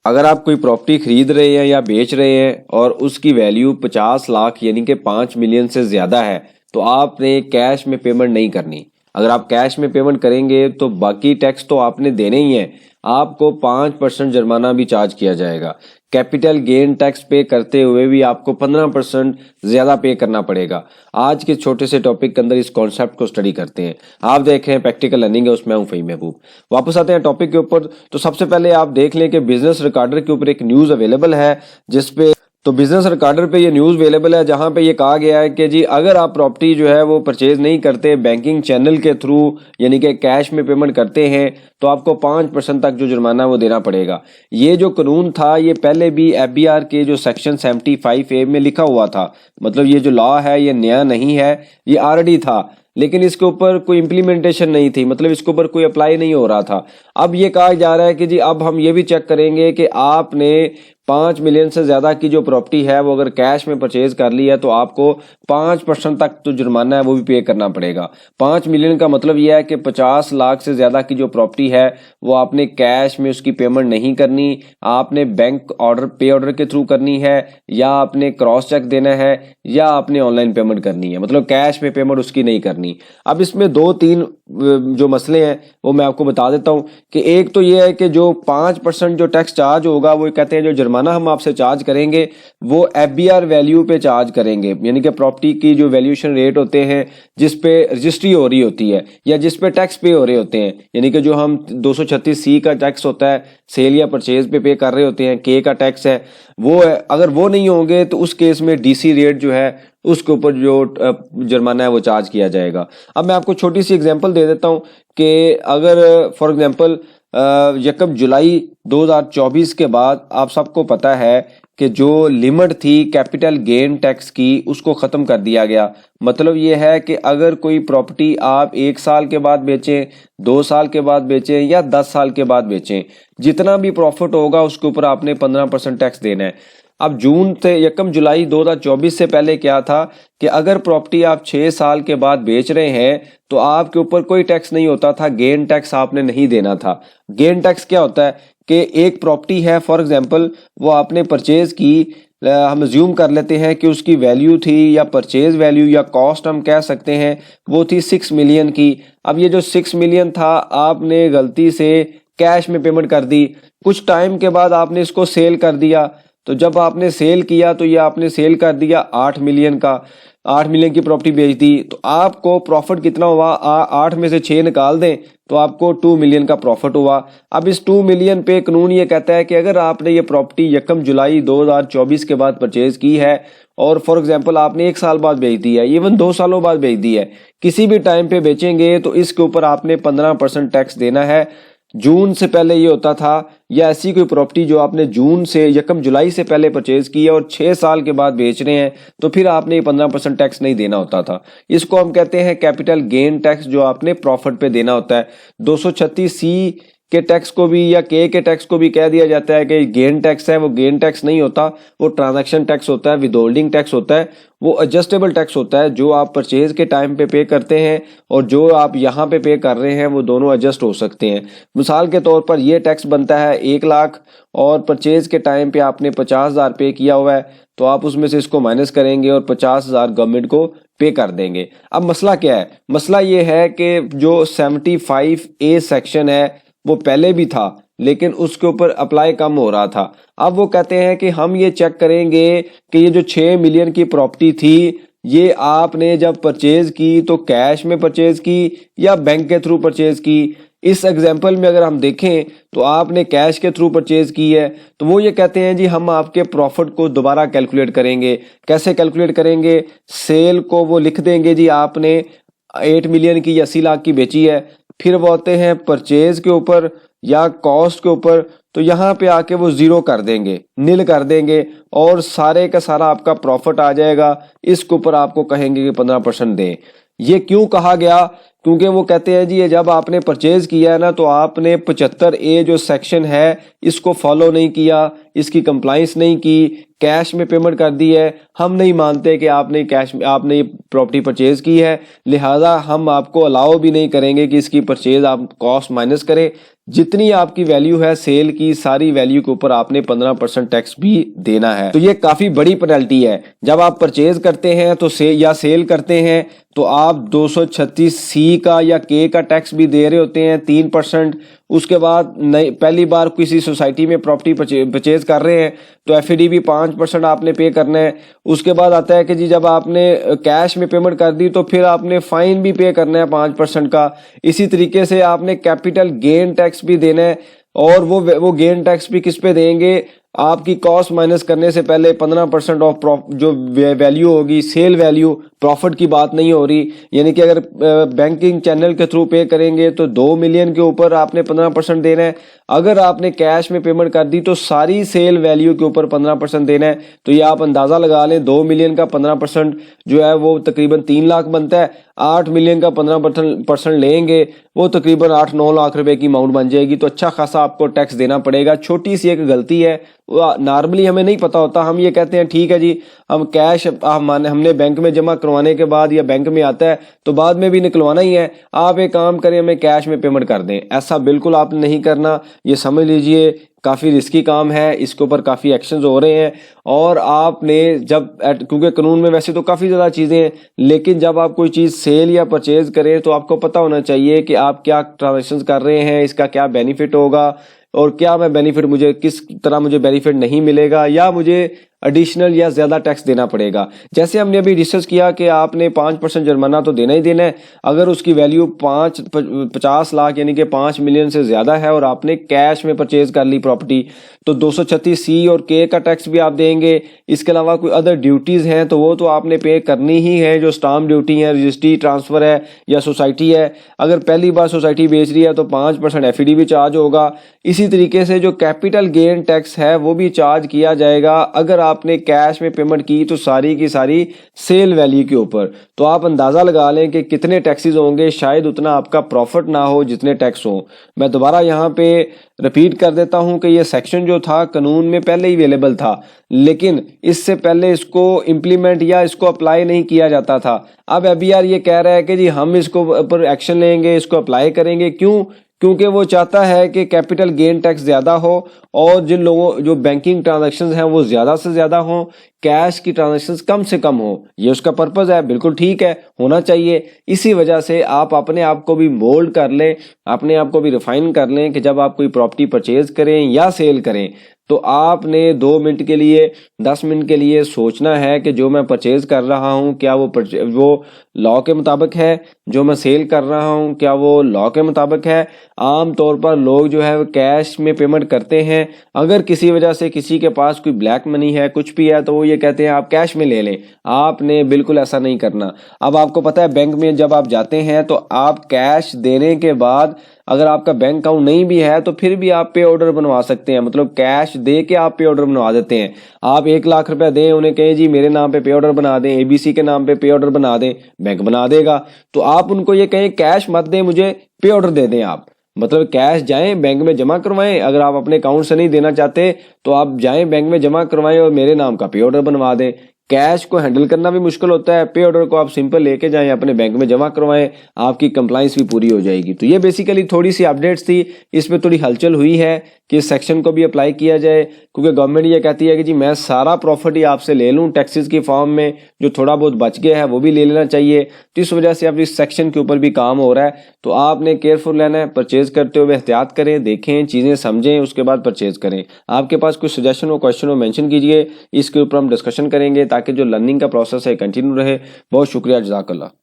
अगर आप कोई प्रॉपर्टी खरीद रहे हैं या बेच रहे हैं और उसकी वैल्यू 50 लाख यानी कि 5 मिलियन से ज़्यादा है तो आपने कैश में पेमेंट नहीं करनी। अगर आप कैश में पेमेंट करेंगे तो बाकी टैक्स तो आपने देने ही है, आपको 5% जुर्माना भी चार्ज किया जाएगा। कैपिटल गेन टैक्स पे करते हुए भी आपको 15% ज़्यादा पे करना पड़ेगा। आज के छोटे से टॉपिक के अंदर इस कॉन्सेप्ट को स्टडी करते हैं। आप देख रहे हैं प्रैक्टिकल लर्निंग है, उसमें हूँ फ़हीम महबूब। वापस आते हैं टॉपिक के ऊपर। तो सबसे पहले आप देख लें कि बिजनेस रिकॉर्डर के ऊपर एक न्यूज़ अवेलेबल है, जिसपे तो बिजनेस रिकॉर्डर पे ये न्यूज़ अवेलेबल है, जहां पे ये कहा गया है कि जी अगर आप प्रॉपर्टी जो है वो परचेज नहीं करते बैंकिंग चैनल के थ्रू यानी कि कैश में पेमेंट करते हैं तो आपको 5% तक जो जुर्माना वो देना पड़ेगा। ये जो कानून था ये पहले भी FBR के जो सेक्शन 75A में लिखा हुआ था, मतलब ये जो लॉ है ये नया नहीं है, ये ऑलरेडी था, लेकिन इसके ऊपर कोई इम्प्लीमेंटेशन नहीं थी, मतलब इसके ऊपर कोई अप्लाई नहीं हो रहा था। अब ये कहा जा रहा है कि जी अब हम ये भी चेक करेंगे कि आपने 5 मिलियन से ज़्यादा की जो प्रॉपर्टी है वो अगर कैश में परचेज कर ली है तो आपको 5% तक जो जुर्माना है वो भी पे करना पड़ेगा। 5 मिलियन का मतलब यह है कि 50 लाख से ज़्यादा की जो प्रॉपर्टी है वो आपने कैश में उसकी पेमेंट नहीं करनी, आपने बैंक ऑर्डर पे ऑर्डर के थ्रू करनी है, या आपने क्रॉस चेक देना है, या आपने ऑनलाइन पेमेंट करनी है, मतलब कैश में पेमेंट उसकी नहीं करनी। अब इसमें 2-3 जो मसले हैं वो मैं आपको बता देता हूँ कि एक तो ये है कि जो 5% जो टैक्स चार्ज होगा वो कहते हैं जो जुर्माना हम आपसे चार्ज करेंगे वो FBR वैल्यू पे चार्ज करेंगे, यानी कि प्रॉपर्टी की जो वैल्यूएशन रेट होते हैं जिस पे रजिस्ट्री हो रही होती है या जिस पे टैक्स पे हो रहे होते हैं, यानी कि जो हम 236C का टैक्स होता है सेल या परचेज पे कर रहे होते हैं, K का टैक्स है वो है, अगर वो नहीं होंगे तो उस केस में DC रेट जो है उसके ऊपर जो जुर्माना है वो चार्ज किया जाएगा। अब मैं आपको छोटी सी एग्जांपल दे देता हूं कि अगर फॉर एग्जांपल 1 जुलाई 2024 के बाद आप सबको पता है कि जो लिमिट थी कैपिटल गेन टैक्स की उसको ख़त्म कर दिया गया। मतलब ये है कि अगर कोई प्रॉपर्टी आप 1 साल के बाद बेचें, 2 साल के बाद बेचें या 10 साल के बाद बेचें, जितना भी प्रॉफिट होगा उसके ऊपर आपने 15% टैक्स देना है। अब 1 जुलाई 2024 से पहले क्या था कि अगर प्रॉपर्टी आप 6 साल के बाद बेच रहे हैं तो आपके ऊपर कोई टैक्स नहीं होता था, गेन टैक्स आपने नहीं देना था। गेन टैक्स क्या होता है कि एक प्रॉपर्टी है फॉर एग्जांपल वो आपने परचेज की, हम अज्यूम कर लेते हैं कि उसकी वैल्यू थी या परचेज वैल्यू या कॉस्ट हम कह सकते हैं वो थी 6 मिलियन की। अब ये जो 6 मिलियन था आपने गलती से कैश में पेमेंट कर दी, कुछ टाइम के बाद आपने इसको सेल कर दिया, तो जब आपने सेल किया तो ये आपने सेल कर दिया 8 मिलियन का, 8 मिलियन की प्रॉपर्टी बेच दी, तो आपको प्रॉफिट कितना हुआ, 8 में से 6 निकाल दें तो आपको 2 मिलियन का प्रॉफिट हुआ। अब इस 2 मिलियन पे कानून ये कहता है कि अगर आपने ये प्रॉपर्टी 1 जुलाई 2024 के बाद परचेज की है और फॉर एग्जांपल आपने 1 साल बाद बेच दी है, इवन 2 सालों बाद बेच दी है, किसी भी टाइम पे बेचेंगे तो इसके ऊपर आपने 15% टैक्स देना है। जून से पहले ये होता था, या ऐसी कोई प्रॉपर्टी जो आपने जून से 1 जुलाई से पहले परचेज की है और 6 साल के बाद बेच रहे हैं तो फिर आपने 15% टैक्स नहीं देना होता था। इसको हम कहते हैं कैपिटल गेन टैक्स, जो आपने प्रॉफिट पे देना होता है। 236C के टैक्स को भी या के टैक्स को भी कह दिया जाता है कि गेन टैक्स है, वो गेन टैक्स नहीं होता, वो ट्रांजैक्शन टैक्स होता है, विदहोल्डिंग टैक्स होता है, वो एडजस्टेबल टैक्स होता है जो आप परचेज के टाइम पे करते हैं और जो आप यहाँ पे कर रहे हैं वो दोनों एडजस्ट हो सकते हैं। मिसाल के तौर पर ये टैक्स बनता है 1 लाख और परचेज के टाइम पे आपने 50,000 पे किया हुआ है तो आप उसमें से इसको माइनस करेंगे और 50,000 गवर्नमेंट को पे कर देंगे। अब मसला क्या है, मसला ये है कि जो 75A सेक्शन है वो पहले भी था लेकिन उसके ऊपर अप्लाई कम हो रहा था। अब वो कहते हैं कि हम ये चेक करेंगे कि ये जो 6 मिलियन की प्रॉपर्टी थी ये आपने जब परचेज की तो कैश में परचेज की या बैंक के थ्रू परचेज की। इस एग्जांपल में अगर हम देखें तो आपने कैश के थ्रू परचेज की है तो वो ये कहते हैं जी हम आपके प्रॉफिट को दोबारा कैलकुलेट करेंगे। कैसे कैलकुलेट करेंगे, सेल को वो लिख देंगे जी आपने 8 मिलियन की या 80 लाख की बेची है, फिर वो आते हैं परचेज के ऊपर या कॉस्ट के ऊपर, तो यहाँ पे आके वो जीरो कर देंगे, नील कर देंगे और सारे का सारा आपका प्रॉफिट आ जाएगा। इसके ऊपर आपको कहेंगे कि 15% दें। ये क्यों कहा गया, क्योंकि वो कहते हैं जी ये जब आपने परचेज किया है ना तो आपने 75A जो सेक्शन है इसको फॉलो नहीं किया, इसकी कंप्लाइंस नहीं की, कैश में पेमेंट कर दी है। हम नहीं मानते कि आपने कैश में आपने प्रॉपर्टी परचेज की है, लिहाजा हम आपको अलाउ भी नहीं करेंगे कि इसकी परचेज आप कॉस्ट माइनस करें। जितनी आपकी वैल्यू है सेल की, सारी वैल्यू के ऊपर आपने 15% टैक्स भी देना है। तो ये काफी बड़ी पेनल्टी है। जब आप परचेज करते हैं तो सेल करते हैं तो आप 236C का या के का टैक्स भी दे रहे होते हैं 3%। उसके बाद नई पहली बार किसी सोसाइटी में प्रॉपर्टी परचेज कर रहे हैं तो एफईडी भी 5% आपने पे करना है। उसके बाद आता है कि जी जब आपने कैश में पेमेंट कर दी तो फिर आपने फाइन भी पे करना है 5% का। इसी तरीके से आपने कैपिटल गेन टैक्स भी देना है, और वो गेन टैक्स भी किस पे देंगे, आपकी कॉस्ट माइनस करने से पहले 15% ऑफ जो वैल्यू होगी, सेल वैल्यू, प्रॉफिट की बात नहीं हो रही। यानी कि अगर बैंकिंग चैनल के थ्रू पे करेंगे तो 2 मिलियन के ऊपर आपने 15% देना है। अगर आपने कैश में पेमेंट कर दी तो सारी सेल वैल्यू के ऊपर 15% देना है। तो ये आप अंदाजा लगा लें, 2 मिलियन का 15% जो है वो तकरीबन 3 लाख बनता है। 8 मिलियन का 15% लेंगे वो तकरीबन 8-9 लाख रुपए की अमाउंट बन जाएगी। तो अच्छा खासा आपको टैक्स देना पड़ेगा। छोटी सी एक गलती है, नॉर्मली हमें नहीं पता होता, हम ये कहते हैं ठीक है जी हम कैश हमने बैंक में जमा करवाने के बाद या बैंक में आता है तो बाद में भी निकलवाना ही है, आप एक काम करें हमें कैश में पेमेंट कर दें। ऐसा बिल्कुल आपने नहीं करना, ये समझ लीजिए काफ़ी रिस्की काम है, इसके ऊपर काफ़ी एक्शंस हो रहे हैं। और आपने जब क्योंकि कानून में वैसे तो काफ़ी ज़्यादा चीज़ें हैं, लेकिन जब आप कोई चीज़ सेल या परचेज करें तो आपको पता होना चाहिए कि आप क्या ट्रांजेक्शन्स कर रहे हैं, इसका क्या बेनिफिट होगा और क्या मैं बेनिफिट मुझे किस तरह मुझे बेनिफिट नहीं मिलेगा या मुझे एडिशनल या ज़्यादा टैक्स देना पड़ेगा। जैसे हमने अभी डिस्कस किया कि आपने 5% जुर्माना तो देना ही देना है। अगर उसकी वैल्यू 50 लाख यानी कि 5 मिलियन से ज़्यादा है और आपने कैश में परचेज कर ली प्रॉपर्टी तो 236C और के का टैक्स भी आप देंगे। इसके अलावा कोई अदर ड्यूटीज़ हैं तो वो तो आपने पे करनी ही है, जो स्टाम्प ड्यूटी है, रजिस्ट्री ट्रांसफ़र है या सोसाइटी है। अगर पहली बार सोसाइटी बेच रही है तो 5% एफईडी भी चार्ज होगा। इसी तरीके से जो कैपिटल गेन टैक्स है वो भी चार्ज किया जाएगा अगर आपने कैश में पेमेंट की तो सारी की सारी सेल वैल्यू के ऊपर। तो आप अंदाज़ा लगा लें कि कितने टैक्सेस होंगे, शायद उतना आपका प्रॉफिट ना हो जितने टैक्स हो। मैं दोबारा यहाँ पे रिपीट कर देता हूँ कि ये सेक्शन जो था कानून में पहले ही अवेलेबल था, लेकिन इससे पहले इसको इम्प्लीमेंट या इसको अप्लाई नहीं किया जाता था। अब एबीआर ये कह रहा है कि जी हम इसको ऊपर एक्शन लेंगे, इसको अप्लाई करेंगे। क्यों? क्योंकि वो चाहता है कि कैपिटल गेन टैक्स ज़्यादा हो और जिन लोगों जो बैंकिंग ट्रांजैक्शंस हैं वो ज़्यादा से ज़्यादा हों, कैश की ट्रांजैक्शंस कम से कम हो। ये उसका पर्पज़ है, बिल्कुल ठीक है, होना चाहिए। इसी वजह से आप अपने आप को भी मोल्ड कर लें, अपने आप को भी रिफाइन कर लें कि जब आप कोई प्रॉपर्टी परचेज करें या सेल करें तो आपने 2 मिनट के लिए 10 मिनट के लिए सोचना है कि जो मैं परचेज कर रहा हूँ क्या वो लॉ के मुताबिक है, जो मैं सेल कर रहा हूँ क्या वो लॉ के मुताबिक है। आम तौर पर लोग जो है वो कैश में पेमेंट करते हैं। अगर किसी वजह से किसी के पास कोई ब्लैक मनी है, कुछ भी है, तो वो ये कहते हैं आप कैश में ले लें। आपने बिल्कुल ऐसा नहीं करना। अब आपको पता है बैंक में जब आप जाते हैं तो आप कैश देने के बाद अगर आपका बैंक अकाउंट नहीं भी है तो फिर भी आप पे ऑर्डर बनवा सकते हैं, मतलब कैश दे के आप पे ऑर्डर बनवा देते हैं। आप 1 लाख रुपया दें, उन्हें कहें जी मेरे नाम पे ऑर्डर बना दें, एबीसी के नाम पे ऑर्डर बना दें, बैंक बना देगा। तो आप उनको ये कहें कैश मत दें, मुझे पे ऑर्डर दे दें आप, मतलब कैश जाएं बैंक में जमा करवाएं। अगर आप अपने अकाउंट से नहीं देना चाहते तो आप जाएं बैंक में जमा करवाएं और मेरे नाम का पे ऑर्डर बनवा दें। कैश को हैंडल करना भी मुश्किल होता है, पे ऑर्डर को आप सिंपल लेके जाएं, अपने बैंक में जमा करवाएं, आपकी कंप्लाइंस भी पूरी हो जाएगी। तो ये बेसिकली थोड़ी सी अपडेट्स थी, इसमें थोड़ी हलचल हुई है कि इस सेक्शन को भी अप्लाई किया जाए, क्योंकि गवर्नमेंट ये कहती है कि जी मैं सारा प्रॉफिट ही आपसे ले लूँ टैक्सेस की फॉर्म में, जो थोड़ा बहुत बच गया है वो भी ले लेना चाहिए। तो इस वजह से अब इस सेक्शन के ऊपर भी काम हो रहा है। तो आपने केयरफुल रहना है, परचेज करते हुए एहतियात करें, देखें, चीज़ें समझें, उसके बाद परचेज करें। आपके पास कुछ सजेशन हो, क्वेश्चन हो, मेंशन कीजिए, इसके ऊपर हम डिस्कशन करेंगे ताकि जो लर्निंग का प्रोसेस है कंटिन्यू रहे। बहुत शुक्रिया, जज़ाकल्लाह।